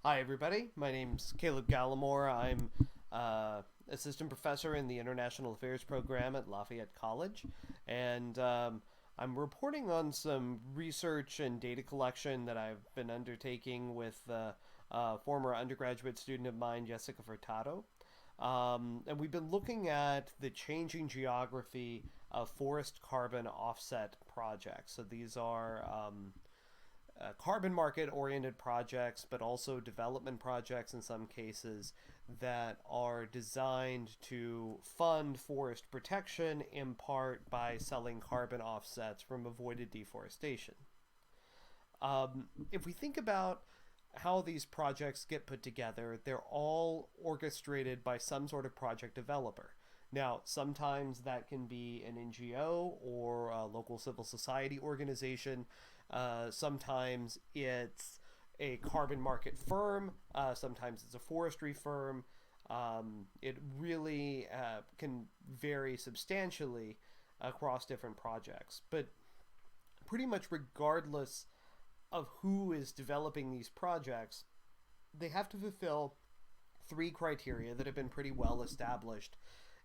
Hi, everybody. My name's Caleb Gallemore. I'm assistant professor in the International Affairs program at Lafayette College, and I'm reporting on some research and data collection that I've been undertaking with former undergraduate student of mine, Jessica Furtado. And we've been looking at the changing geography of forest carbon offset projects. So these are carbon market oriented projects, but also development projects in some cases that are designed to fund forest protection in part by selling carbon offsets from avoided deforestation. If we think about how these projects get put together, they're all orchestrated by some sort of project developer. Now, sometimes that can be an NGO or a local civil society organization. Sometimes it's a carbon market firm. Sometimes it's a forestry firm. It really can vary substantially across different projects. But pretty much regardless of who is developing these projects, they have to fulfill three criteria that have been pretty well established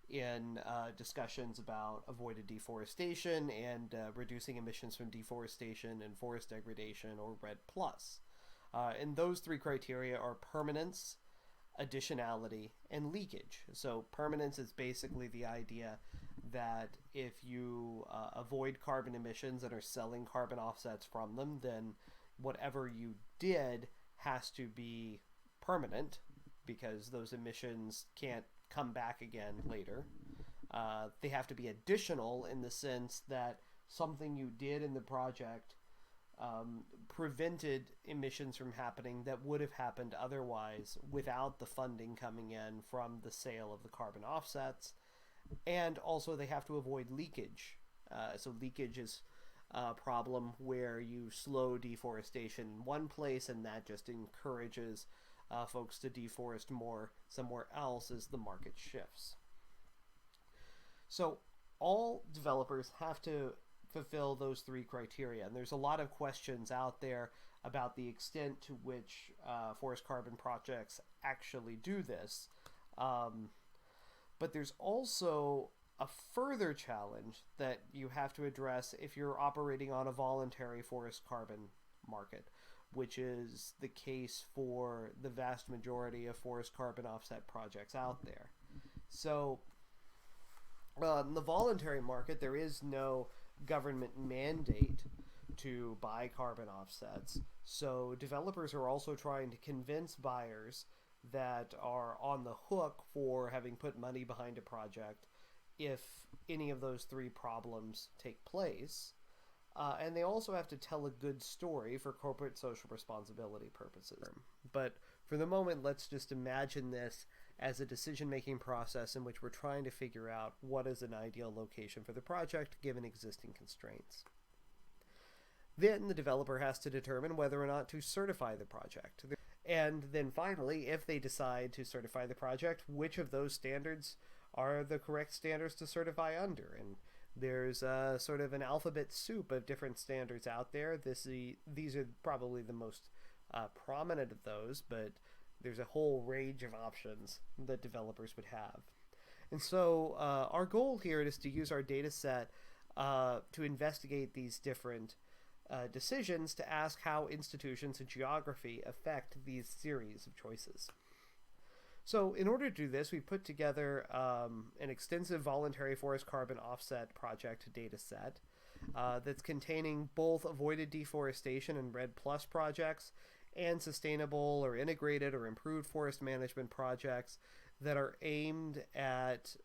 in discussions about avoided deforestation and reducing emissions from deforestation and forest degradation, or REDD+. And those three criteria are permanence, additionality, and leakage. So permanence is basically the idea that if you avoid carbon emissions and are selling carbon offsets from them, then whatever you did has to be permanent because those emissions can't come back again later. They have to be additional in the sense that something you did in the project prevented emissions from happening that would have happened otherwise without the funding coming in from the sale of the carbon offsets. And also they have to avoid leakage. So leakage is a problem where you slow deforestation in one place and that just encourages folks to deforest more somewhere else as the market shifts. So all developers have to fulfill those three criteria. And there's a lot of questions out there about the extent to which forest carbon projects actually do this. But there's also a further challenge that you have to address if you're operating on a voluntary forest carbon market, which is the case for the vast majority of forest carbon offset projects out there. So in the voluntary market, there is no government mandate to buy carbon offsets. So developers are also trying to convince buyers that are on the hook for having put money behind a project if any of those three problems take place. And they also have to tell a good story for corporate social responsibility purposes. But for the moment, let's just imagine this as a decision-making process in which we're trying to figure out what is an ideal location for the project given existing constraints. Then the developer has to determine whether or not to certify the project. And then finally, if they decide to certify the project, which of those standards are the correct standards to certify under? And there's sort of an alphabet soup of different standards out there. These are probably the most prominent of those, but there's a whole range of options that developers would have. And so our goal here is to use our data set to investigate these different decisions to ask how institutions and geography affect these series of choices. So in order to do this, we put together an extensive voluntary forest carbon offset project data set that's containing both avoided deforestation and REDD+ projects and sustainable or integrated or improved forest management projects that are aimed at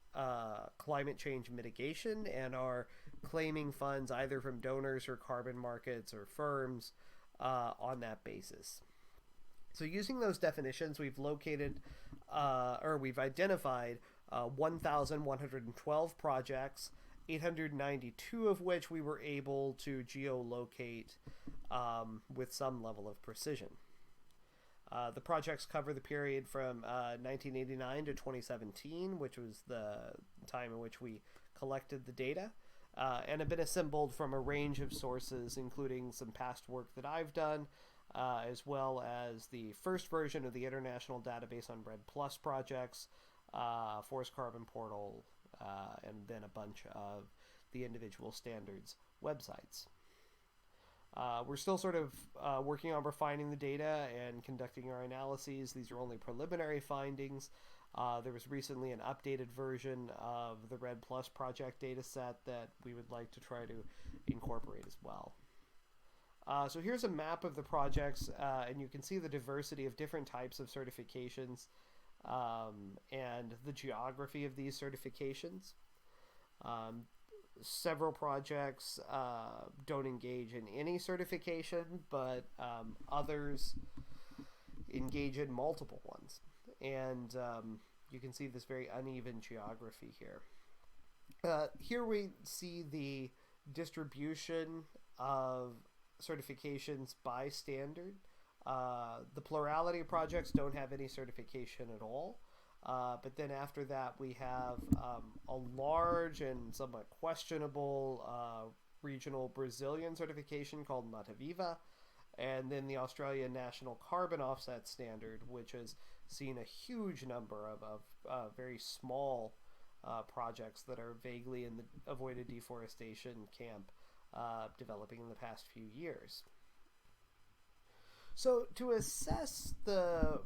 climate change mitigation and are claiming funds either from donors or carbon markets or firms on that basis. So using those definitions, we've identified 1,112 projects, 892 of which we were able to geolocate with some level of precision. The projects cover the period from 1989 to 2017, which was the time in which we collected the data, and have been assembled from a range of sources, including some past work that I've done, as well as the first version of the International Database on Red Plus projects, Forest Carbon Portal, and then a bunch of the individual standards websites. We're still sort of working on refining the data and conducting our analyses. These are only preliminary findings. There was recently an updated version of the Red Plus project data set that we would like to try to incorporate as well. So here's a map of the projects, and you can see the diversity of different types of certifications and the geography of these certifications. Several projects don't engage in any certification, but others engage in multiple ones. And you can see this very uneven geography here. Here we see the distribution of certifications by standard. The plurality of projects don't have any certification at all. But then after that, we have a large and somewhat questionable regional Brazilian certification called Mata Viva, and then the Australian National Carbon Offset Standard, which has seen a huge number of very small projects that are vaguely in the avoided deforestation camp developing in the past few years. So to assess the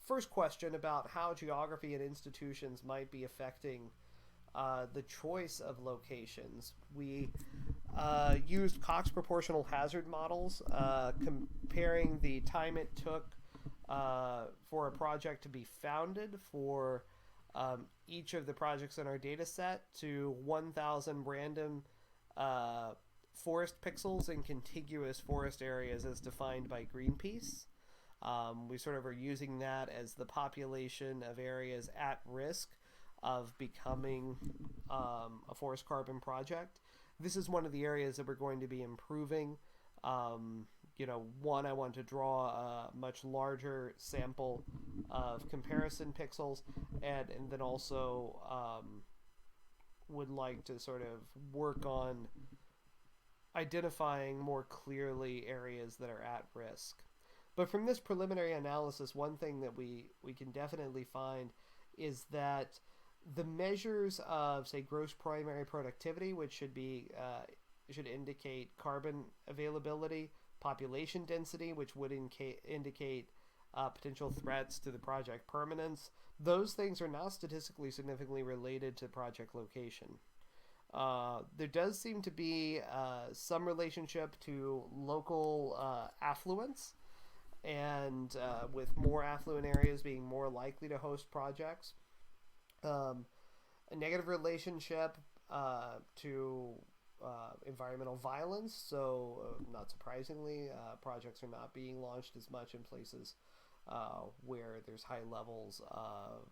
first question about how geography and institutions might be affecting the choice of locations, we used Cox proportional hazard models, comparing the time it took for a project to be founded for each of the projects in our data set to 1,000 random forest pixels in contiguous forest areas as defined by Greenpeace. We sort of are using that as the population of areas at risk of becoming a forest carbon project. This is one of the areas that we're going to be improving. One, I want to draw a much larger sample of comparison pixels, and then also would like to sort of work on identifying more clearly areas that are at risk. But from this preliminary analysis, one thing that we can definitely find is that the measures of, say, gross primary productivity, which should indicate carbon availability, population density, which would indicate potential threats to the project permanence, those things are not statistically significantly related to project location. There does seem to be some relationship to local affluence, and with more affluent areas being more likely to host projects. A negative relationship to environmental violence, so not surprisingly, projects are not being launched as much in places where there's high levels of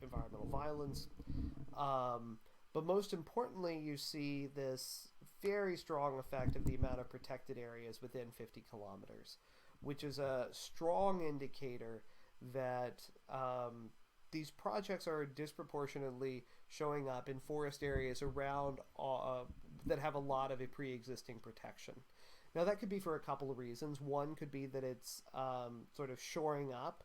environmental violence. But most importantly, you see this very strong effect of the amount of protected areas within 50 kilometers, which is a strong indicator that these projects are disproportionately showing up in forest areas around that have a lot of a pre-existing protection. Now, that could be for a couple of reasons. One could be that it's sort of shoring up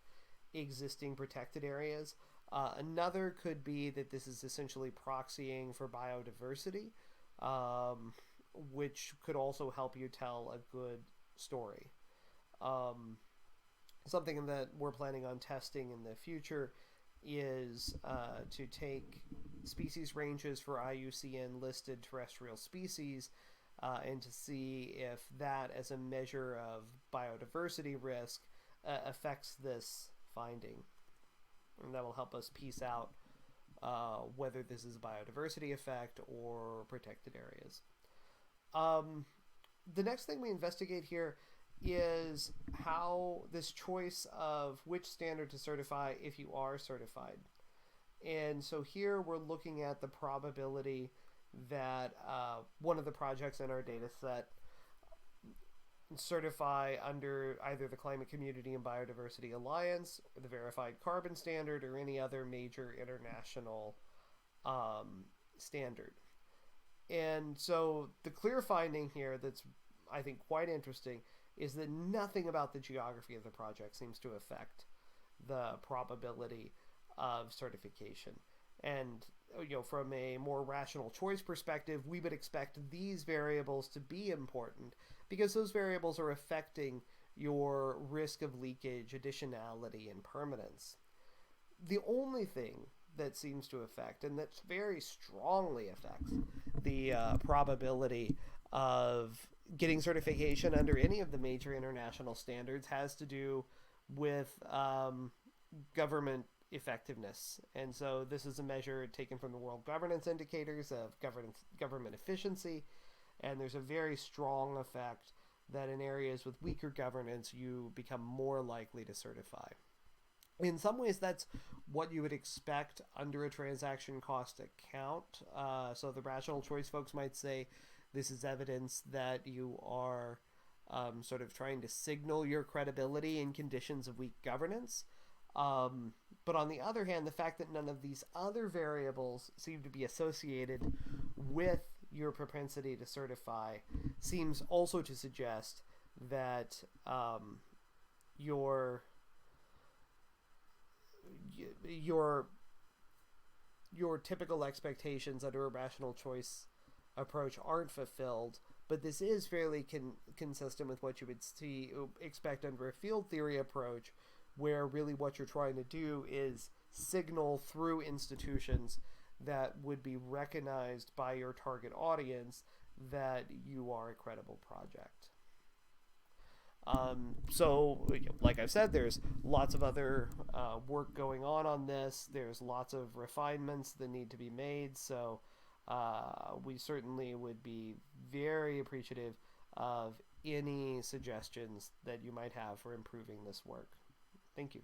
existing protected areas. Another could be that this is essentially proxying for biodiversity, which could also help you tell a good story. Something that we're planning on testing in the future is to take species ranges for IUCN listed terrestrial species and to see if that, as a measure of biodiversity risk, affects this finding. And that will help us piece out whether this is a biodiversity effect or protected areas. The next thing we investigate here is how this choice of which standard to certify if you are certified. And so here we're looking at the probability that one of the projects in our data set certify under either the Climate Community and Biodiversity Alliance, or the Verified Carbon Standard, or any other major international standard. And so the clear finding here that's, I think, quite interesting is that nothing about the geography of the project seems to affect the probability of certification. And from a more rational choice perspective, we would expect these variables to be important because those variables are affecting your risk of leakage, additionality, and permanence. The only thing that seems to affect, and that very strongly affects the probability of getting certification under any of the major international standards, has to do with government effectiveness. And so this is a measure taken from the World Governance Indicators of government efficiency, and there's a very strong effect that in areas with weaker governance you become more likely to certify. In some ways, that's what you would expect under a transaction cost account. So the rational choice folks might say this is evidence that you are sort of trying to signal your credibility in conditions of weak governance. But on the other hand, the fact that none of these other variables seem to be associated with your propensity to certify seems also to suggest that your typical expectations under a rational choice approach aren't fulfilled, but this is fairly consistent with what you would expect under a field theory approach, where really what you're trying to do is signal through institutions that would be recognized by your target audience that you are a credible project. So, like I've said, there's lots of other work going on this. There's lots of refinements that need to be made. So we certainly would be very appreciative of any suggestions that you might have for improving this work. Thank you.